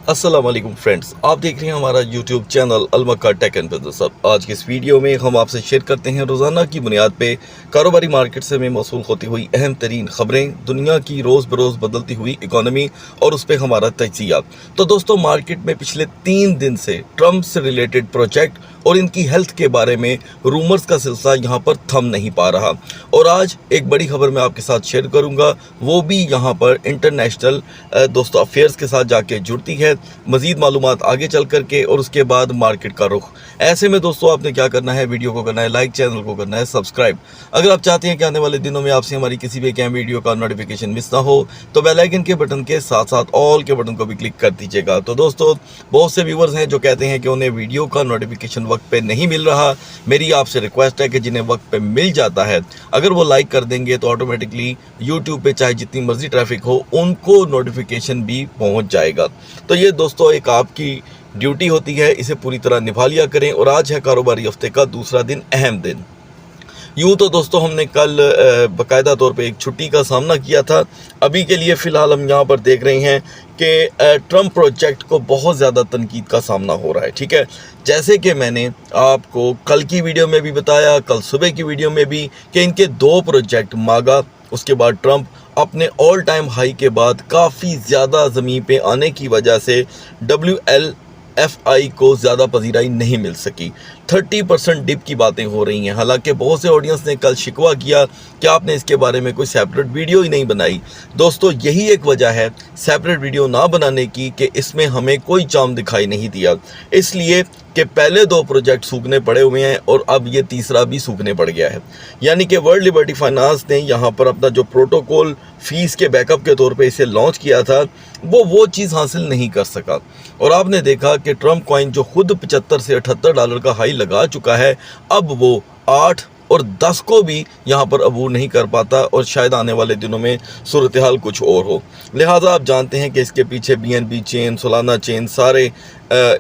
अस्सलाम वालेकुम फ्रेंड्स, आप देख रहे हैं हमारा यूट्यूब चैनल अलमक्का टेक एंड बिजनेस हब। आज की इस वीडियो में हम आपसे शेयर करते हैं रोज़ाना की बुनियाद पे कारोबारी मार्केट से में मौसूल होती हुई अहम तरीन खबरें, दुनिया की रोज़ बरोज़ बदलती हुई इकॉनमी और उस पर हमारा तजिया। तो दोस्तों, मार्केट में पिछले 3 दिन से ट्रम्प से रिलेटेड प्रोजेक्ट और इनकी हेल्थ के बारे में रूमर्स का सिलसिला यहाँ पर थम नहीं पा रहा। और आज एक बड़ी खबर मैं आपके साथ शेयर करूँगा, वो भी यहाँ पर इंटरनेशनल दोस्तों अफेयर्स के साथ जाके जुड़ती है। मज़ीद मालूमात आगे चल करके और उसके बाद मार्केट का रुख। ऐसे में दोस्तों आपने क्या करना है, वीडियो को करना है लाइक, चैनल को करना है सब्सक्राइब। अगर आप चाहते हैं कि आने वाले दिनों में आपसे हमारी किसी भी एक वीडियो का नोटिफिकेशन मिस ना हो तो बेल आइकन के बटन के साथ साथ ऑल के बटन को भी क्लिक कर दीजिएगा। तो दोस्तों, बहुत से व्यूवर्स हैं जो कहते हैं कि उन्हें वीडियो का नोटिफिकेशन वक्त पे नहीं मिल रहा। मेरी आपसे रिक्वेस्ट है कि जिन्हें वक्त पे मिल जाता है, अगर वो लाइक कर देंगे तो ऑटोमेटिकली यूट्यूब पे चाहे जितनी मर्जी ट्रैफिक हो उनको नोटिफिकेशन भी पहुंच जाएगा। तो ये दोस्तों एक आपकी ड्यूटी होती है, इसे पूरी तरह निभा लिया करें। और आज है कारोबारी हफ्ते का दूसरा दिन, अहम दिन। यूँ तो दोस्तों हमने कल बाकायदा तौर पे एक छुट्टी का सामना किया था। अभी के लिए फ़िलहाल हम यहाँ पर देख रहे हैं कि ट्रम्प प्रोजेक्ट को बहुत ज़्यादा तनकीद का सामना हो रहा है। ठीक है, जैसे कि मैंने आपको कल की वीडियो में भी बताया, कल सुबह की वीडियो में भी, कि इनके 2 प्रोजेक्ट मागा, उसके बाद ट्रम्प अपने ऑल टाइम हाई के बाद काफ़ी ज़्यादा ज़मीन पे आने की वजह से WLFI को ज़्यादा पजीराई नहीं मिल सकी। 30% डिप की बातें हो रही हैं। हालांकि बहुत से ऑडियंस ने कल शिकवा किया कि आपने इसके बारे में कोई सेपरेट वीडियो ही नहीं बनाई। दोस्तों, यही एक वजह है सेपरेट वीडियो ना बनाने की कि इसमें हमें कोई चाम दिखाई नहीं दिया, इसलिए कि पहले 2 प्रोजेक्ट सूखने पड़े हुए हैं और अब ये तीसरा भी सूखने पड़ गया है। यानी कि वर्ल्ड लिबर्टी फाइनेंस ने यहाँ पर अपना जो प्रोटोकॉल फीस के बैकअप के तौर पे इसे लॉन्च किया था, वो चीज़ हासिल नहीं कर सका। और आपने देखा कि ट्रम्प कॉइन जो खुद 75 से $78 का हाई लगा चुका है, अब वो 8 और 10 को भी यहाँ पर अबूर नहीं कर पाता और शायद आने वाले दिनों में सूरत हाल कुछ और हो। लिहाजा आप जानते हैं कि इसके पीछे BNB चेन, सोलाना चेन सारे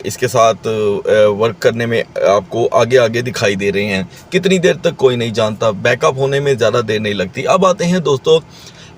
इसके साथ वर्क करने में आपको आगे आगे दिखाई दे रहे हैं। कितनी देर तक कोई नहीं जानता, बैकअप होने में ज़्यादा देर नहीं लगती। अब आते हैं दोस्तों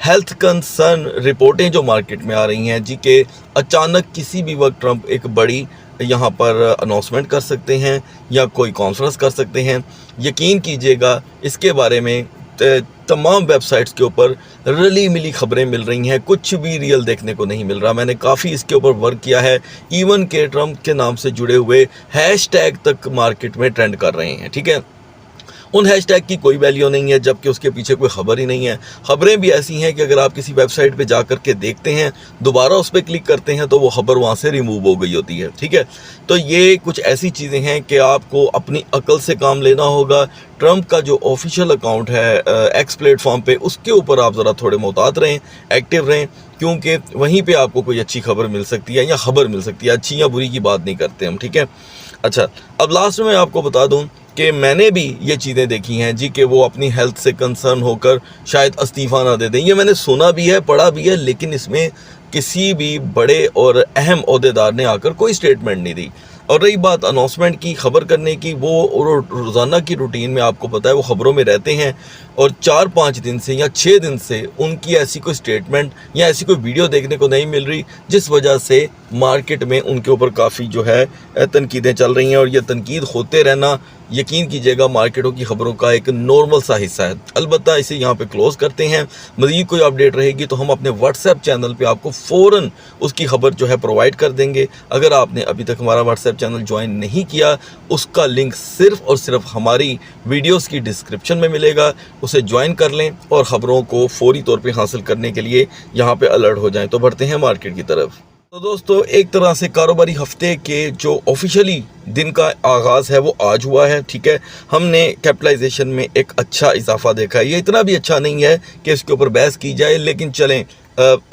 हेल्थ कंसर्न रिपोर्टें जो मार्केट में आ रही हैं जी, के अचानक किसी भी वक्त ट्रम्प एक बड़ी यहाँ पर अनाउंसमेंट कर सकते हैं या कोई कॉन्फ्रेंस कर सकते हैं। यकीन कीजिएगा, इसके बारे में तमाम वेबसाइट्स के ऊपर रली मिली खबरें मिल रही हैं, कुछ भी रियल देखने को नहीं मिल रहा। मैंने काफ़ी इसके ऊपर वर्क किया है, इवन के ट्रम्प के नाम से जुड़े हुए हैशटैग तक मार्केट में ट्रेंड कर रहे हैं। ठीक है, उन हैशटैग की कोई वैल्यू नहीं है जबकि उसके पीछे कोई ख़बर ही नहीं है। ख़बरें भी ऐसी हैं कि अगर आप किसी वेबसाइट पे जा कर के देखते हैं, दोबारा उस पर क्लिक करते हैं तो वो ख़बर वहाँ से रिमूव हो गई होती है। ठीक है, तो ये कुछ ऐसी चीज़ें हैं कि आपको अपनी अकल से काम लेना होगा। ट्रम्प का जो ऑफिशियल अकाउंट है एक्स प्लेटफॉर्म पे, उसके ऊपर आप ज़रा थोड़े मोहतात रहें, एक्टिव रहें, क्योंकि वहीं पे आपको कोई अच्छी खबर मिल सकती है या ख़बर मिल सकती है। अच्छी या बुरी की बात नहीं करते हम। ठीक है, अच्छा, अब लास्ट में मैं आपको बता दूं कि मैंने भी ये चीज़ें देखी हैं जी कि वो अपनी हेल्थ से कंसर्न होकर शायद इस्तीफ़ा ना दे दें। ये मैंने सुना भी है, पढ़ा भी है, लेकिन इसमें किसी भी बड़े और अहम ओहदेदार ने आकर कोई स्टेटमेंट नहीं दी। और रही बात अनाउंसमेंट की, खबर करने की, वो रोज़ाना की रूटीन में आपको पता है वो ख़बरों में रहते हैं और 4-5 दिन से या 6 दिन से उनकी ऐसी कोई स्टेटमेंट या ऐसी कोई वीडियो देखने को नहीं मिल रही, जिस वजह से मार्केट में उनके ऊपर काफ़ी जो है तनकीदें चल रही हैं। और ये तनकीद होते रहना, यकीन कीजिएगा, मार्केटों की खबरों का एक नॉर्मल सा हिस्सा है। अलबत्ता इसे यहाँ पे क्लोज़ करते हैं। मज़ीद कोई अपडेट रहेगी तो हम अपने व्हाट्सएप चैनल पे आपको फ़ौरन उसकी खबर जो है प्रोवाइड कर देंगे। अगर आपने अभी तक हमारा व्हाट्सएप चैनल ज्वाइन नहीं किया, उसका लिंक सिर्फ़ और सिर्फ हमारी वीडियोज़ की डिस्क्रिप्शन में मिलेगा, उसे ज्वाइन कर लें और ख़बरों को फौरी तौर पे हासिल करने के लिए यहाँ पे अलर्ट हो जाएं। तो बढ़ते हैं मार्केट की तरफ। तो दोस्तों, एक तरह से कारोबारी हफ्ते के जो ऑफिशियली दिन का आगाज़ है वो आज हुआ है। ठीक है, हमने कैपिटलाइजेशन में एक अच्छा इजाफा देखा है। ये इतना भी अच्छा नहीं है कि इसके ऊपर बहस की जाए, लेकिन चलें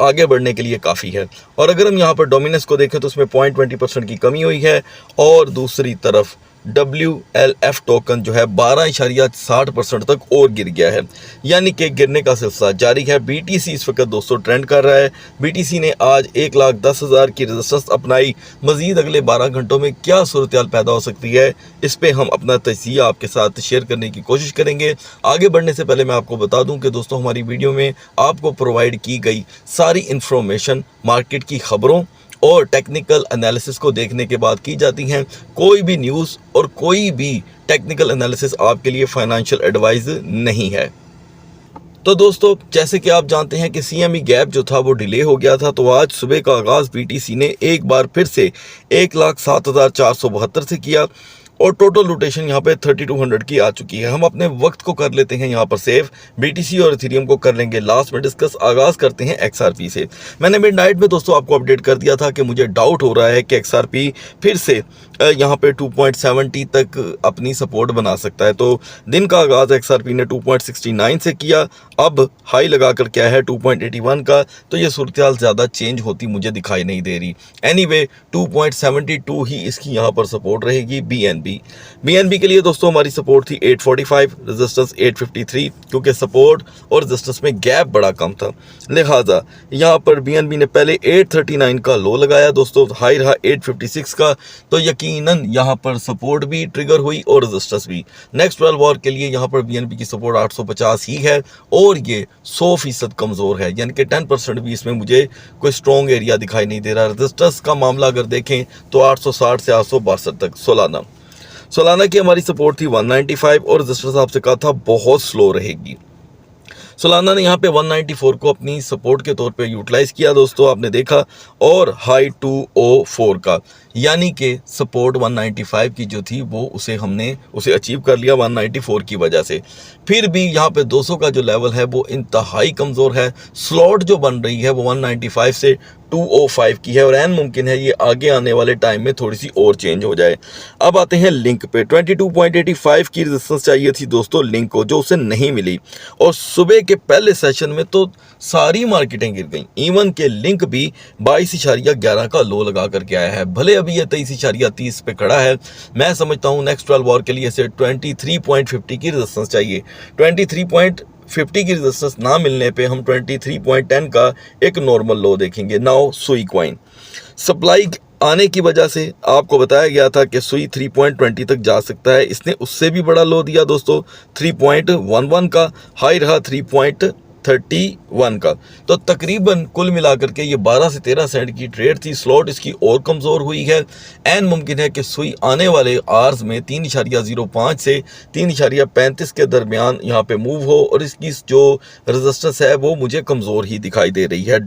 आगे बढ़ने के लिए काफ़ी है। और अगर हम यहाँ पर डोमिनेंस को देखें तो उसमें 0.20% की कमी हुई है और दूसरी तरफ WLF टोकन जो है 12.60% तक और गिर गया है, यानी कि गिरने का सिलसिला जारी है। BTC इस वक्त दोस्तों ट्रेंड कर रहा है। BTC ने आज 1,10,000 की रेजिस्टेंस अपनाई। मजीद अगले 12 घंटों में क्या सूरत हाल पैदा हो सकती है, इस पे हम अपना तजिया आपके साथ शेयर करने की कोशिश करेंगे। आगे बढ़ने से पहले मैं आपको बता दूं कि दोस्तों हमारी वीडियो में आपको प्रोवाइड की गई सारी इंफॉर्मेशन मार्केट की खबरों और टेक्निकल एनालिसिस को देखने के बाद की जाती हैं। कोई भी न्यूज़ और कोई भी टेक्निकल एनालिसिस आपके लिए फाइनेंशियल एडवाइस नहीं है। तो दोस्तों, जैसे कि आप जानते हैं कि CME गैप जो था वो डिले हो गया था, तो आज सुबह का आगाज़ BTC ने एक बार फिर से 1,07,472 से किया और टोटल रोटेशन यहाँ पे 3200 की आ चुकी है। हम अपने वक्त को कर लेते हैं यहाँ पर सेव। BTC और इथेरियम को कर लेंगे लास्ट में डिस्कस। आगाज़ करते हैं XRP से। मैंने मिडनाइट में दोस्तों आपको अपडेट कर दिया था कि मुझे डाउट हो रहा है कि XRP फिर से यहाँ पे 2.70 तक अपनी सपोर्ट बना सकता है। तो दिन का आगाज़ XRP ने 2.69 से किया, अब हाई लगाकर क्या है 2.81 का। तो ये सूरत हाल ज़्यादा चेंज होती मुझे दिखाई नहीं दे रही। एनीवे 2.72 ही इसकी यहाँ पर सपोर्ट रहेगी। BNB के लिए दोस्तों हमारी सपोर्ट थी 845, रेजिस्टेंस 853, क्योंकि सपोर्ट और रेजिस्टेंस में गैप बड़ा कम था, लिहाजा यहाँ पर BNB ने पहले 839 का लो लगाया दोस्तों, हाई रहा 856 का। तो यकीनन यहाँ पर सपोर्ट भी ट्रिगर हुई और रेजिस्टेंस भी। नेक्स्ट 12 आवर के लिए यहाँ पर BNB की सपोर्ट 850 ही है और ये 100% कमज़ोर है, यानी कि 10% भी इसमें मुझे कोई स्ट्रॉन्ग एरिया दिखाई नहीं दे रहा। रेजिस्टेंस का मामला अगर देखें तो 860 से 862 तक सोलाना की हमारी सपोर्ट थी 195 और रेजिस्टेंस आपसे कहा था बहुत स्लो रहेगी। सोलाना ने यहाँ पे 194 को अपनी सपोर्ट के तौर पे यूटिलाइज़ किया दोस्तों, आपने देखा, और हाई 204 का, यानी कि सपोर्ट 195 की जो थी वो हमने उसे अचीव कर लिया 194 की वजह से। फिर भी यहाँ पे 200 का जो लेवल है वो इंतहाई कमज़ोर है। स्लॉट जो बन रही है वो 195 से 205 की है और एन मुमकिन है ये आगे आने वाले टाइम में थोड़ी सी और चेंज हो जाए। अब आते हैं लिंक पे। 22.85 की रेजिस्टेंस चाहिए थी दोस्तों लिंक को, जो उसे नहीं मिली और सुबह के पहले सेशन में तो सारी मार्केटें गिर गई। इवन के लिंक भी 22.11 का लो लगा करके आया है, भले अभी ये 23.30 पे खड़ा है। मैं समझता हूँ नेक्स्ट 12 आवर के लिए इसे 23.50 की रेजिस्टेंस चाहिए। 23.50 की रेजिस्टेंस ना मिलने पे हम 23.10 का एक नॉर्मल लो देखेंगे। नाउ सुई कॉइन सप्लाई आने की वजह से आपको बताया गया था कि सुई 3.20 तक जा सकता है, इसने उससे भी बड़ा लो दिया दोस्तों 3.11 का, हाई रहा 3.31 का। तो तकरीबन कुल मिलाकर के ये 12 से 13 सेंट की ट्रेड थी। स्लॉट इसकी और कमज़ोर हुई है। एन मुमकिन है कि सुई आने वाले आवर्स में 3.05 से 3.35 के दरमियान यहाँ पे मूव हो और इसकी जो रेजिस्टेंस है वो मुझे कमज़ोर ही दिखाई दे रही है।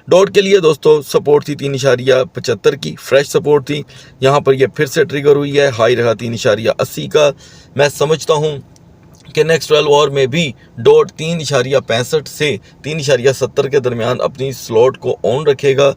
डॉट के लिए दोस्तों सपोर्ट थी 3.75 की, फ्रेश सपोर्ट थी। यहाँ पर ये फिर से ट्रिगर हुई है, हाई रहा 3.80 का। मैं समझता हूँ कि नेक्स्ट 12 आवर में भी डॉट 3.65 से 3.70 के दरमियान अपनी स्लॉट को ऑन रखेगा।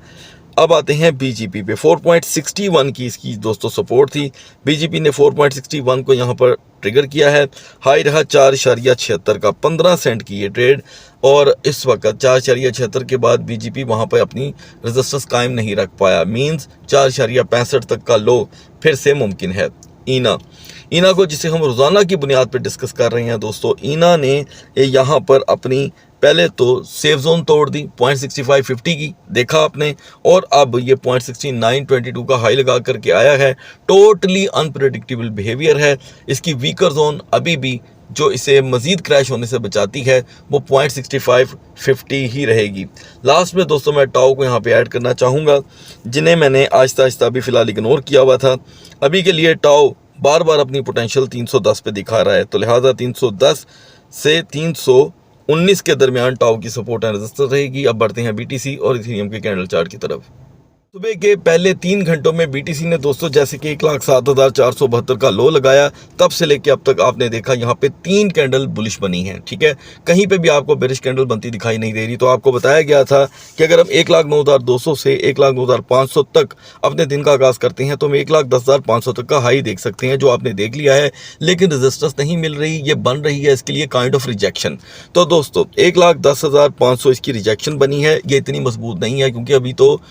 अब आते हैं BGP पे। 4.61 की इसकी दोस्तों सपोर्ट थी। BGP ने 4.61 को यहाँ पर ट्रिगर किया है, हाई रहा 4.76 का। 15 सेंट की ये ट्रेड और इस वक्त 4.76 के बाद BGP वहाँ पर अपनी रेजिस्टेंस कायम नहीं रख पाया, मींस 4.65 तक का लो फिर से मुमकिन है। ईना को जिसे हम रोज़ाना की बुनियाद पर डिस्कस कर रहे हैं दोस्तों, ईना ने यहाँ पर अपनी पहले तो सेफ जोन तोड़ दी 0.6550 की, देखा आपने, और अब ये 0.6922 का हाई लगा करके आया है। टोटली अनप्रेडिक्टेबल बिहेवियर है। इसकी वीकर जोन अभी भी जो इसे मजीद क्रैश होने से बचाती है वो 0.6550 ही रहेगी। लास्ट में दोस्तों मैं टाओ को यहाँ पे ऐड करना चाहूँगा, जिन्हें मैंने आहिस्ता आहिस्ता अभी फ़िलहाल इग्नोर किया हुआ था। अभी के लिए टाओ बार बार अपनी पोटेंशियल 310 पे दिखा रहा है, तो लिहाजा 310 से 319 के दरमियान टाओ की सपोर्ट एंड रेजिस्टेंस रहेगी। अब बढ़ते हैं BTC और इथेरियम के कैंडल चार्ट की तरफ। सुबह के पहले 3 घंटों में BTC ने दोस्तों जैसे कि 1,07,472 का लो लगाया, तब से लेके अब तक आपने देखा यहाँ पे 3 कैंडल बुलिश बनी है। ठीक है, कहीं पे भी आपको बेरिश कैंडल बनती दिखाई नहीं दे रही। तो आपको बताया गया था कि अगर हम 1,09,200 से 1,09,500 तक अपने दिन का आगाज़ करते हैं तो हम 1,10,500 तक का हाई देख सकते हैं, जो आपने देख लिया है। लेकिन रेजिस्टेंस नहीं मिल रही, ये बन रही है इसके लिए काइंड ऑफ रिजेक्शन। तो दोस्तों 1,10,500 इसकी रिजेक्शन बनी है। ये इतनी मजबूत नहीं है क्योंकि अभी तो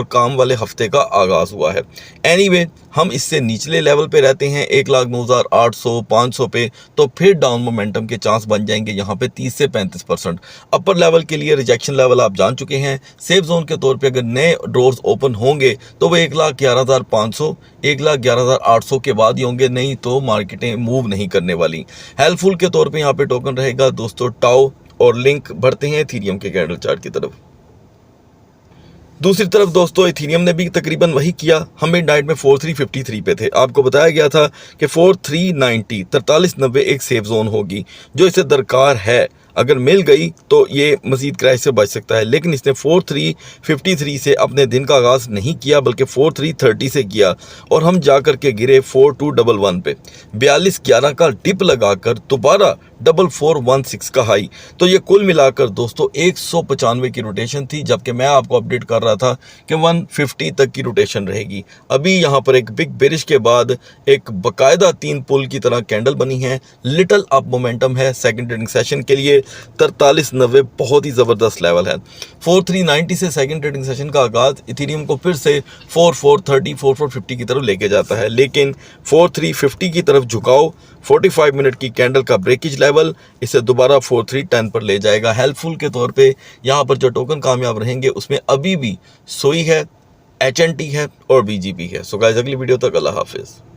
काम वाले हफ्ते का आगाज़ हुआ है। एनीवे हम इससे निचले लेवल पे रहते हैं 1,09,800 500 पे, तो फिर डाउन मोमेंटम के चांस बन जाएंगे यहाँ पे 30 से 35%। अपर लेवल के लिए रिजेक्शन लेवल आप जान चुके हैं। सेफ जोन के तौर पे अगर नए ड्रॉर्स ओपन होंगे तो वो 1,11,500 1,11,800 के बाद ही होंगे, नहीं तो मार्केटें मूव नहीं करने वाली। हेल्पफुल के तौर पर यहाँ पे टोकन रहेगा दोस्तों टाओ और लिंक। बढ़ते हैं इथेरियम के कैंडल चार्ट की तरफ। दूसरी तरफ दोस्तों इथीरियम ने भी तकरीबन वही किया। हम मिड नाइट में 4353 पे थे। आपको बताया गया था कि 4390 4390 एक सेफ जोन होगी जो इसे दरकार है। अगर मिल गई तो ये मजीद क्रैश से बच सकता है, लेकिन इसने 4353 से अपने दिन का आगाज़ नहीं किया बल्कि 4330 से किया और हम जा कर के गिरे 4211 पे। 4211 का डिप लगाकर दोबारा 4416 का हाई। तो ये कुल मिलाकर दोस्तों 195 की रोटेशन थी, जबकि मैं आपको अपडेट कर रहा था कि 150 तक की रोटेशन रहेगी। अभी यहाँ पर एक बिग बेरिश के बाद एक बाकायदा 3 पुल की तरह कैंडल बनी है। लिटिल अप मोमेंटम है सेकंड ट्रेडिंग सेशन के लिए। 4390 बहुत ही ज़बरदस्त लेवल है। 4390 से सेकंड ट्रेडिंग सेशन का आगाज़ इथीरियम को फिर से 4430 4450 की तरफ लेके जाता है, लेकिन 4350 की तरफ झुकाओ 45 मिनट की कैंडल का ब्रेकेज लेवल इसे दोबारा 4310 पर ले जाएगा। हेल्पफुल के तौर पे यहाँ पर जो टोकन कामयाब रहेंगे उसमें अभी भी सोई है, HNT है और BGP है। सो गाइस अगली वीडियो तक अल्लाह हाफिज़।